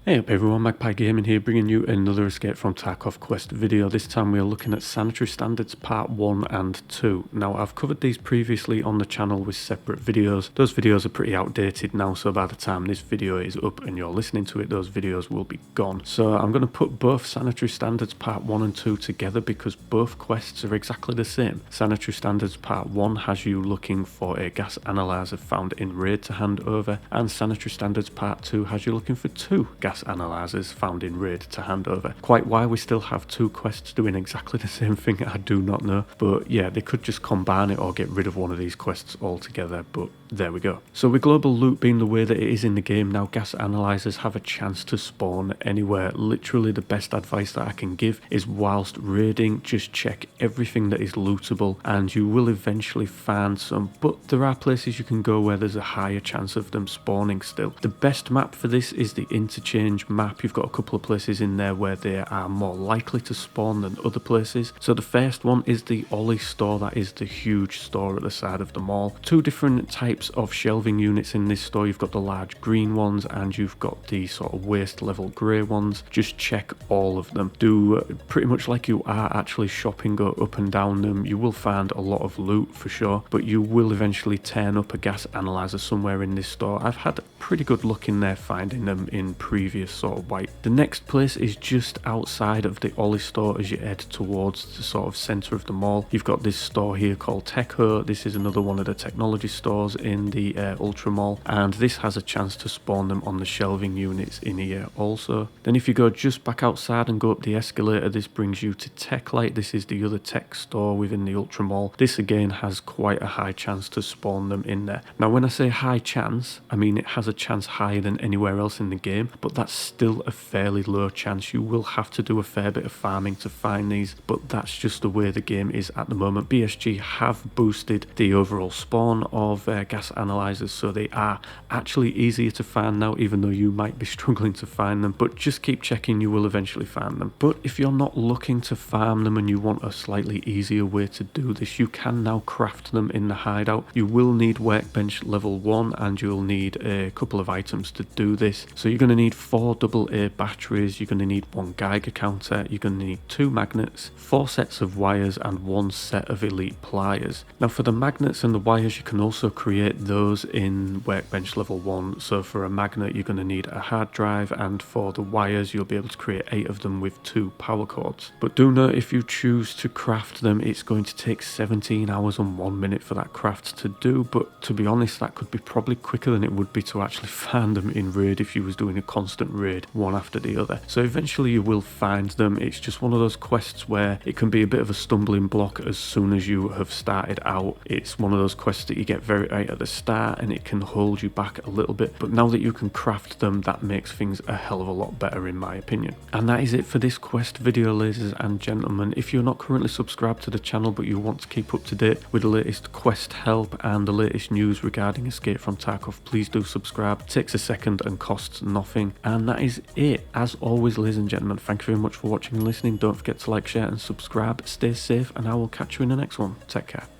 Hey up everyone, Magpie Gaming here, bringing you another Escape from Tarkov quest video. This time we are looking at Sanitary Standards Part 1 and 2. Now I've covered these previously on the channel with separate videos. Those videos are pretty outdated now, so by the time this video is up and you're listening to it, those videos will be gone. So I'm going to put both Sanitary Standards Part 1 and 2 together because both quests are exactly the same. Sanitary Standards Part 1 has you looking for a gas analyzer found in raid to hand over, and Sanitary Standards Part 2 has you looking for 2 gas analyzers found in raid to hand over. Quite why we still have 2 quests doing exactly the same thing, I do not know, but yeah, they could just combine it or get rid of one of these quests altogether, but there we go. So with global loot being the way that it is in the game now, gas analyzers have a chance to spawn anywhere. Literally the best advice that I can give is whilst raiding, just check everything that is lootable and you will eventually find some, but there are places you can go where there's a higher chance of them spawning still. The best map for this is the interchange map. You've got a couple of places in there where they are more likely to spawn than other places. So the first one is the Ollie store. That is the huge store at the side of the mall. 2 different types of shelving units in this store. You've got the large green ones and you've got the sort of waist level grey ones. Just check all of them. Do pretty much like you are actually shopping, go up and down them. You will find a lot of loot for sure, but you will eventually turn up a gas analyzer somewhere in this store. I've had pretty good luck in there finding them in previous sort of wipe. The next place is just outside of the Ollie store as you head towards the sort of centre of the mall. You've got this store here called TARKOV. This is another one of the technology stores in the Ultra Mall, and this has a chance to spawn them on the shelving units in here also. Then if you go just back outside and go up the escalator, this brings you to TechLight. This is the other tech store within the Ultra Mall. This again has quite a high chance to spawn them in there. Now when I say high chance, I mean it has a chance higher than anywhere else in the game, but that's still a fairly low chance. You will have to do a fair bit of farming to find these, but that's just the way the game is at the moment. BSG have boosted the overall spawn of gas analyzers, so they are actually easier to find now, even though you might be struggling to find them, but just keep checking, you will eventually find them. But if you're not looking to farm them and you want a slightly easier way to do this, you can now craft them in the hideout. You will need workbench level 1 and you'll need a couple of items to do this. So you're going to need 4 AA batteries, you're going to need 1 Geiger counter, you're going to need 2 magnets, 4 sets of wires and 1 set of elite pliers. Now for the magnets and the wires, you can also create those in workbench level 1. So for a magnet you're going to need a hard drive, and for the wires you'll be able to create 8 of them with 2 power cords. But do note, if you choose to craft them, it's going to take 17 hours and 1 minute for that craft to do, but to be honest that could be probably quicker than it would be to actually find them in raid if you was doing a constant raid one after the other. So eventually you will find them. It's just one of those quests where it can be a bit of a stumbling block as soon as you have started out. It's one of those quests that you get very right at the start and it can hold you back a little bit, but now that you can craft them, that makes things a hell of a lot better in my opinion. And that is it for this quest video, ladies and gentlemen. If you're not currently subscribed to the channel but you want to keep up to date with the latest quest help and the latest news regarding Escape from Tarkov, please do subscribe. It takes a second and costs nothing. And that is it. As always, ladies and gentlemen, thank you very much for watching and listening. Don't forget to like, share and subscribe. Stay safe and I will catch you in the next one. Take care.